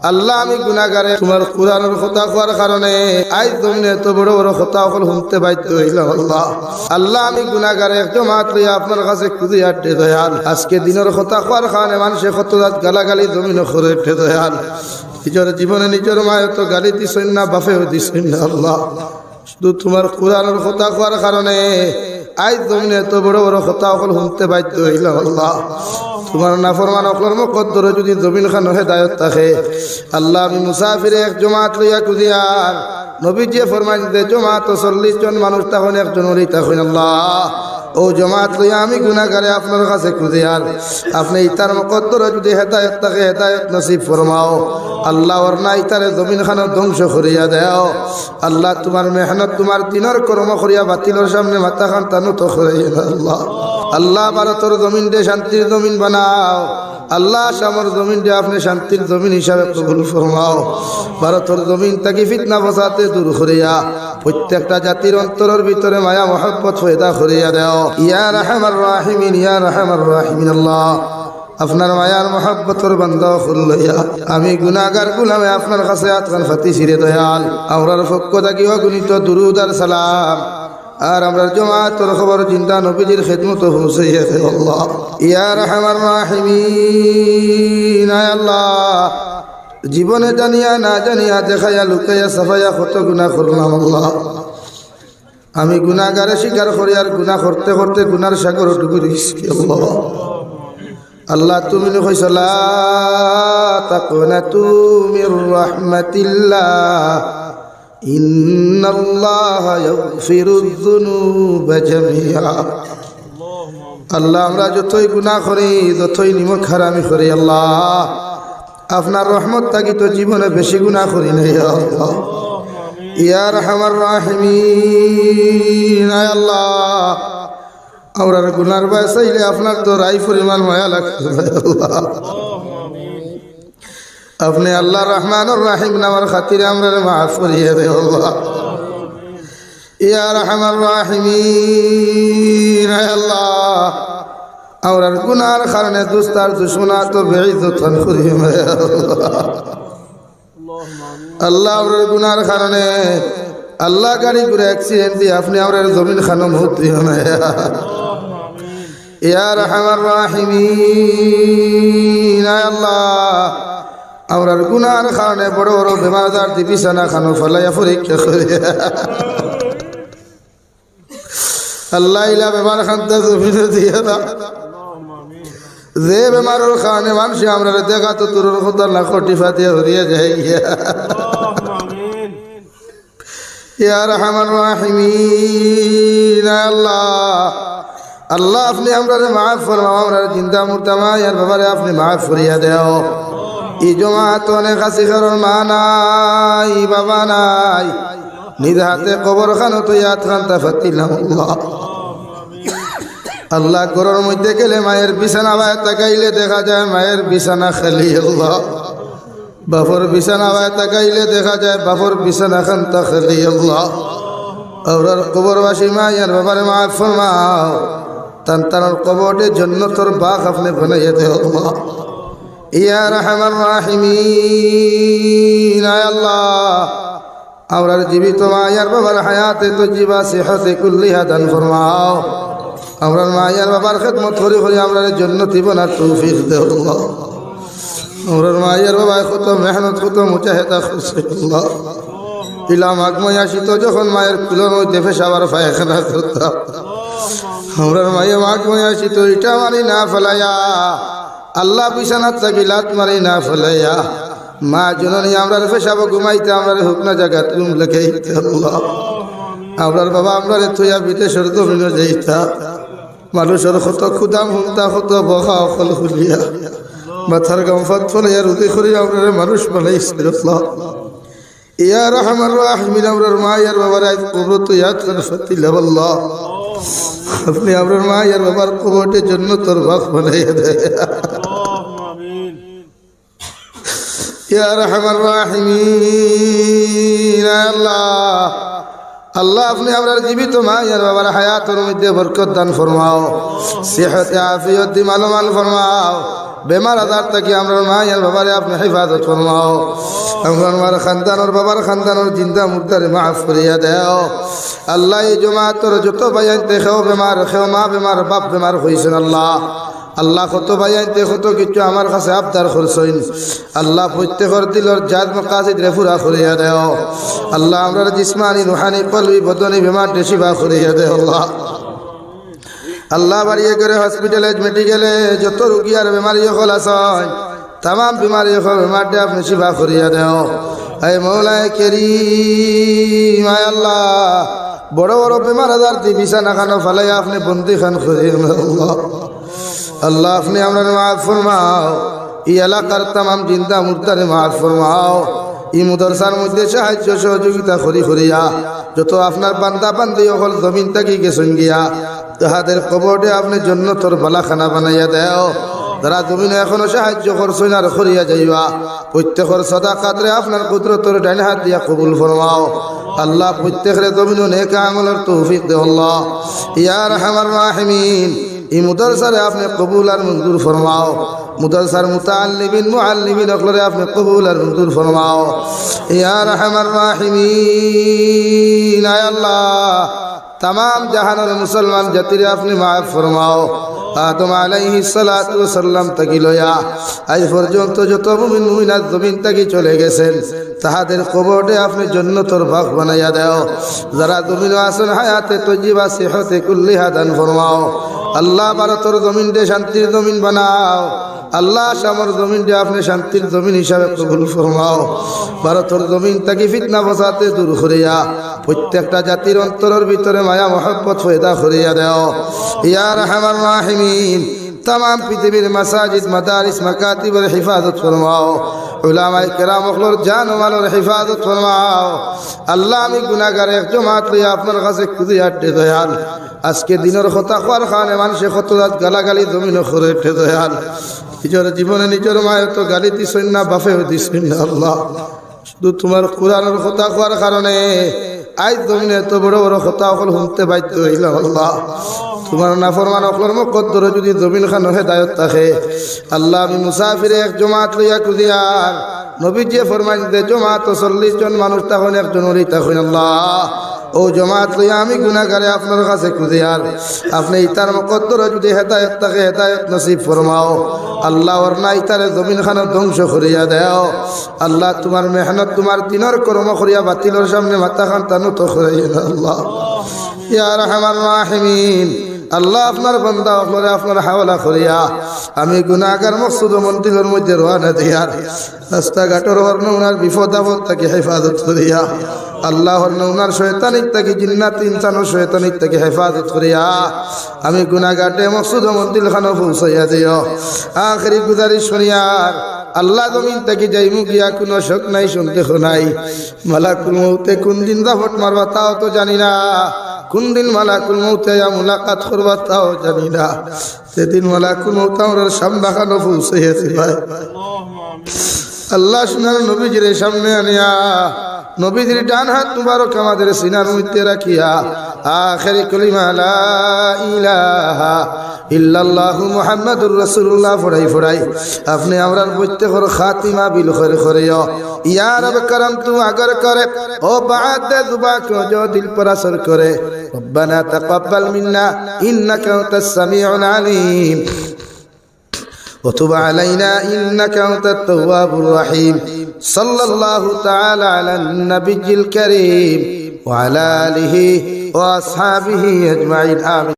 আল্লাহ আমি গুনাহগারে তোমার কুরআনের কথা কোয়ার কারণে আজ তুমি এত বড় বড় কথা হল শুনতে বাধ্য হইলাম। আল্লাহ আল্লাহ আমি গুনাহগারে একটু মাত্র আপনার কাছে খুঁজে আটে দয়াল। আজকে দিনের কথা কোয়ার কারণে মানুষে কত রাত গালাগালি জমিন করে উঠে দয়াল। নিজের জীবনে নিজের মায়ের তো গালি দিছেন না, বাপেও দিছেন না। আল্লাহ শুধু তোমার কুরআনের কথা কোয়ার কারণে আজ তুমি এত বড় বড় কথা হল শুনতে বাধ্য হইলাম। আল্লাহ তোমার নাফরমান অকলর মুকদ্দরে যদি জমিন খান হেদায়েত থাকে আল্লাহ আমি মুসাফিরে এক জমাত লইয়া কুদিয়ার নবীজি ফরমাইছে যে জমাত 40 জন মানুষ তখন একজন ওলি তখন আল্লাহ ও জমাত লইয়া আমি গুনাহগারে আপনার কাছে কুদিয়ার আপনি ইতার মুকদ্দরে যদি হেদায়েত থাকে হেদায়েত নসিব ফরমাও আল্লাহ। ওর না ইতারে জমিন খান ধ্বংস করিয়া দেও আল্লাহ। তোমার মেহনত তোমার দিনের কর্ম করিয়া বাতিলের সামনে মাথা খান টানো তো করিয়া আল্লাহ। আল্লাহ ভারতের জমিন দে শান্তির জমিন বানাও আল্লাহ। শামর জমিন দে আপনি শান্তির জমিন হিসাবে কবুল ফরমাও। ভারতের জমিন তাকে ফিতনা ফসাতে দূর করিয়া প্রত্যেকটা জাতির অন্তরের ভিতরে মায়া মহব্বত পয়দা করিয়া দাও ইয়া রাহমার রাহিমিন ইয়া রাহমার রাহিমিন। আল্লাহ আপনার মায়ার মহব্বতর বান্দা খুলইয়া আমি গুনাহগার গুলামে আপনার কাছে আতকান ফাতি ছিরে দয়াল। আমরার পক্ষ থেকে অগণিত দুরুদ আর সালাম আর আমরা জমাতের খবর জিন্দা নবীজির খেদমত পৌঁছাইয়া দে আল্লাহ ইয়া রাহমার রাহিমিন। আল্লাহ জীবনে জানিয়া না জানিয়া দেখাইয়া লুকাইয়া সাফাইয়া কত গুনাহ করলাম আল্লাহ। আমি গুনাহগারে স্বীকার করি আর গুনাহ করতে করতে গুনার সাগর ডুবে গেছি আল্লাহ। আল্লাহ তুমি কইছো লা তাকুনাতু মির রাহমাতিল্লাহ ইন্নাল্লাহা ইয়াগফিরুয যুনুবা জামিআ। আল্লাহ আমরা যতই গুনাহ করি যতই নিমক হারামি করি আল্লাহ আপনার রহমত থাকি তো জীবনে বেশি গুনাহ করি নাই আল্লাহ ইয়া রাহমার রাহিমিন। আল্লাহ আমরা গুনার ভয় চাইলে আপনার তো রাই পরিমাণ মায়া লাগছে আল্লাহ। আপনি আল্লাহ রহমানুর রাহিম নামের খাতিরে আমরা মাফ করিয়ে দে আল্লাহ ইয়া রাহমার রাহিমিন। আল্লাহ আমরার গুনার কারণে দুস্তার দুশমনা তো বেইজ্জত করিয়ে আল্লাহ। আমরার গুনার কারণে আল্লাহ গাড়ি করে অ্যাক্সিডেন্ট দিয়ে আপনি আমরার জমিন খানো মত দিও না ইয়া রাহমার রাহিমিন। আল্লাহ আমরার গুনার কারণে বড় বড় বেমারদার বিছানা খানো ফলাইয়া পরীক্ষা করে আল্লাহ ইলা বেমার খান্তা জমিনে দিয়ে না যে বেমারের কারণে মানুষ আমরা দেখা তো তোর কথা না খটিফা দিয়ে হরিয়ে যায় ইয়া রাহমার রাহিমিন। আল্লাহ আল্লাহ আপনি আমরা মাফ ফরমাও আমরা জিন্দা মুর্দা মায়ার ব্যাপারে আপনি মাফ করিয়া দেও। এই জমাত অনেক আছে কারণ মা নাই বাবা নাই নিজ হাতে কবর খানো তো ইয়াদ খান্তা ফাতিলাম আল্লাহ। আল্লাহ ঘরের মধ্যে গেলে মায়ের বিছানা বায় তাকাইলে দেখা যায় মায়ের বিছানা খালি আল্লাহ। বাপর বিছানা বায় তাকাইলে দেখা যায় বাপর বিছানা খান্তা খালি আল্লাহ। ওরার কবরবাসী মায়ের ব্যাপারে মাফ ফরমাও তার কবরে জান্নাতের বাগ আপনি বানাইয়া দে আল্লাহ ইয়া রাহমার রাহিমিন। আল্লাহ আমরার জীবিত মায়ার বাবার হায়াতে তো জীবা সেহতে কুল্লিহা দান ফরমাও। আমরার মায়ার বাবার খেদমত করি করি আমরার জান্নাতি বানার তৌফিক দে আল্লাহ। আমরার মায়ার বাবা কত মেহনত কত মুজাহিদা করছে আল্লাহ। ইলাম আগময় আসিত যখন মায়ের কুলের মধ্যে পেশাবার পায়খানা করতাম আমরার মায়ের আগময় আসিত ইটা মারি না ফেলাইয়া আল্লাহ বিছানাত থাকি লাত মারি না ফেলাইয়া মা জননী আমরার পেশাব ঘুমাইতে আমরার হুকনা জায়গা ঘুম লেখাইতে আল্লাহ। আমরার বাবা আমরার থইয়া বিদেশের জমিনে যাইতা মানুষের কত ক্ষুদাম হুমতা কত বকা অকল খুলিয়া মাথার গম্ফাত ফলাইয়া রুদি করি আমরার মানুষ বানাইছে আল্লাহ ইয়া রাহমার রাহিমিন। আমরার মায়ের বাবার আজ কবর তো ইয়াদ করে ফাতিলাম আল্লাহ। আপনি আমরার মায়ের বাবার কবরের জন্য তোর বাপ বানাইয়া দে ইয়া রাহমার রাহিমিন। আল্লাহ আল্লাহ আপনি আমরার জীবিত মায়ের বাবার হায়াতের মধ্যে বরকত দান ফরমাও সেহতে আফিয়ত দি মালমাল ফরমাও বেমার আজার থেকে আমরা মায়ের বাবারে আপনি হেফাজত ফরমাও আমার খানদানোর বাবার খানদানোর জিন্দা মুর্দারে মাফ করিয়া দেও আল্লাহ এই জমাতর যত ভাইয়াইতে খেও বেমার খেও মা বেমার বাপ বেমার হয়েছেন আল্লাহ আল্লাহ কত ভাইয়াইতে কত কিছু আমার কাছে আবদার করছেন আল্লাহ প্রত্যেকের দিলর জাত মাকাসিদ রে পুরা করিয়া দেও আল্লাহ আমরা জিসমানি রুহানি কলবি বদনি বেমার শিফা করিয়া দেও আল্লাহ আল্লাহ বাড়িয়ে করে হসপিটালে মেডিকেলে যত রোগী আর বেমারি হল আছে তাম বেমারি হল বেমারটা আপনি শিফা করিয়া দেও এই মৌলায় কেরিম আয় আল্লাহ বড় বড় বেমার আজার দি বিছানা খানো ফালাই আপনি বন্দি খান করিয়ে আল্লাহ আল্লাহ আপনি আমরা মাফ ফরমাও এই এলাকার তাম জিন্দা মুর্দারে মাফ ফরমাও এই মুদরসার মধ্যে সাহায্য সহযোগিতা করিয়া যত আপনার বান্দা বান্দি হল জমিন থাকি গেছেন গিয়া তাহাদের কবরে আপনি জন্নতর বালাখানা বানাইয়া দেও যারা জমিনে এখনো সাহায্য করছেন আর করিয়া যাইবা প্রত্যেকের সাদাকাতরে আপনার কুদরতর ডাইন হাত দিয়া কবুল ফরমাও আল্লাহ প্রত্যেকের জমিনে নেক আমলের তৌফিক দেও আল্লাহ ইয়া আরহামার রাহিমিন এই মুদরসারে আপনি কবুল আর মঞ্জুর ফরমাও মুদরসার মুতাআল্লিমিন মুআল্লিমিন অকলরে আপনি কবুল আর মঞ্জুর ফরমাও ইয়া আরহামার রাহিমিন আয় আল্লাহ तमाम जहानर मुसलमान জাতিরে আপনি মাফ ফরমাও আদম আলাইহিস সালাতু ওয়াস সালাম থেকে লয়া আজ পর্যন্ত যত মুমিন মুমিনাত জমিন থেকে চলে গেছেন তাহাদের কবরে আপনি জান্নাতের বাগ বানাইয়া দাও যারা জমিন আছেন হায়াতে তয়্যিবা সিহতে কুল্লিহা দান ফরমাও আল্লাহ ভারতের জমিনকে শান্তির জমিন বানাও আল্লাহ শামর জমিনকে আপনি শান্তির জমিন হিসাবে কবুল ফরমাও ভারতের জমিন থেকে ফিতনা ফসাদ দূর করিয়া প্রত্যেকটা জাতির অন্তরের ভিতরে মায়া মহব্বত পয়দা করিয়া দাও ইয়া আরহামার রাহিমিন तमाम পৃথিবীর মাসাজিদ মাদারিস মাকাতিবের হিফাজত ফরমাও উলামায়ে কেরাম ওগুলোর জান ও মালের হিফাজত ফরমাও আল্লাহ আমি গুনাহগার এক জমাত লইয়া আপনার কাছে খুদি আটে দয়াল আজকে দিনের কথা কোয়ার খানে মানুষে কত রাত গালাগালি জমিন করে উঠে দয়াল নিজের জীবনে নিজের মায়ের তো গালি দিছেন না বাপেও দিছেন না আল্লাহ শুধু তোমার কোরআনের কথা কোয়ার কারণে আজ জমিনে এত বড় বড় কথা সকল শুনতে বাধ্য হইলাম আল্লাহ তোমার নাফরমান অকলর মুকদ্দর যদি জমিন খান হেদায়ত থাকে আল্লাহ আমি মুসাফিরে এক জমাত লইয়া কুদিয়ার নবীজি ফরমাইন দে জমাত 40 জন মানুষ তখন একজন ওলি তখন আল্লাহ ও জমাত লইয়া আমি গুনাহগারে আপনার কাছে কুদিয়ার আপনি ইতার মুকদ্দর যদি হেদায়ত থাকে হেদায়ত নসিব ফরমাও আল্লাহ ওর না ইতারে জমিন খান ধ্বংস করিয়া দেও আল্লাহ তোমার মেহনত তোমার দিনের কর্ম করিয়া বাতিলের সামনে মাথা খান তানো তো করাইয়া দাও আল্লাহ ইয়া আরহামার রাহিমিন আল্লাহ আপনার বান্দা আপনারে আপনার হাওলা করিয়া আমি গুনাহগার মকসুদ মন্দিরের মধ্যে রওনা দিয়ার রাস্তাঘাটের হরনৌনার বিপদ আপদ থেকে হেফাজত করিয়া আল্লাহ হরনৌনার শয়তানির থেকে জিন্নাত ইনসানের শয়তানির থেকে হেফাজত করিয়া আমি গুনাহগারে মকসুদ মন্দির খানো পৌঁছাইয়া দিও আখেরি গুজারিশ শুনিয়ার আল্লাহ জমিন থেকে যাইমু গিয়া কোনো শোক নাই শুনতে নাই মালাকুল মউতে কোন দিন দাফট মারবা তাও তো জানি না কোন দিন মালাকুল মউতে মুলাকাত করবা তাও জানি না সেদিন মালাকুল মউত আমার সামনে খানো পৌঁছাইয়াছে ভাই আল্লাহ সুনার নবীজির সামনে আনিয়া নবীজির ডান হাত মুবারক আমাদের সিনার মধ্যে রাখিয়া আখেরি কলিমা লা ইলাহা ইল্লাল্লাহু মুহাম্মাদুর রাসূলুল্লাহ ফড়াই আপনি আমরার প্রত্যেকের খাতিমা বিল খৈর করিও ইয়া রব করম তু আगर করে ও বাদ দুবা কো जो दिल पर असर करे रब्बना तकब्बल मिन्ना इन्नका अंतस समीउल अलीम وتب علينا إنك أنت التواب الرحيم صلى الله تعالى على النبي الكريم وعلى آله وأصحابه أجمعين آمين